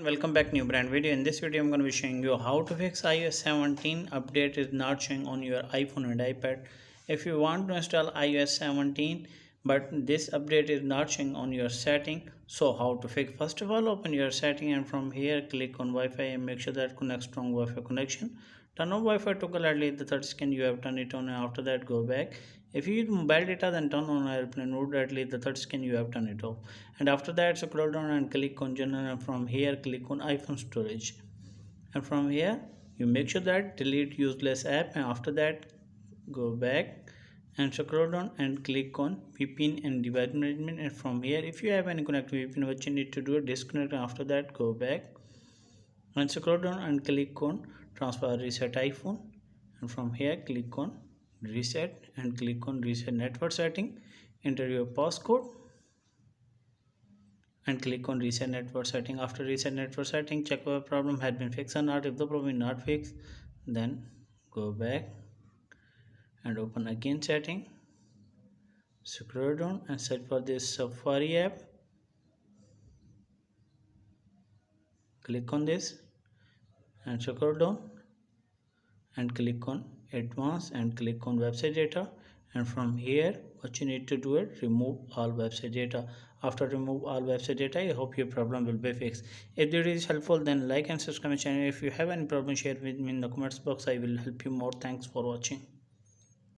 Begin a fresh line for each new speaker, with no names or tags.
welcome back new brand video. In this video I'm going to be showing you how to fix iOS 17 update is not showing on your iPhone and iPad. If you want to install iOS 17 but this update is not showing on your setting, so how to fix? First of all, open your setting and from here click on Wi-Fi and make sure that connect strong Wi-Fi connection. Turn on Wi-Fi toggle at least the 30 second you have turned it on, and after that go back. If you use mobile data, then turn on airplane mode at least the 30 second you have turned it off. And after that scroll down and click on general, and from here click on iPhone storage. And from here you make sure that delete useless app, and after that go back and scroll down and click on VPN and device management. And from here if you have any connected VPN, what you need to do is disconnect, and after that go back and scroll down and click on transfer reset iPhone. And from here click on reset and click on reset network setting. Enter your passcode and click on reset network setting. After reset network setting, check whether problem had been fixed or not. If the problem is not fixed, then go back and open again setting, scroll down and search for this Safari app. Click on this and scroll down and click on advanced and click on website data. And from here what you need to do is remove all website data. After remove all website data, I hope your problem will be fixed. If this is helpful, then like and subscribe my channel. If you have any problem, share with me in the comments box. I will help you more. Thanks for watching.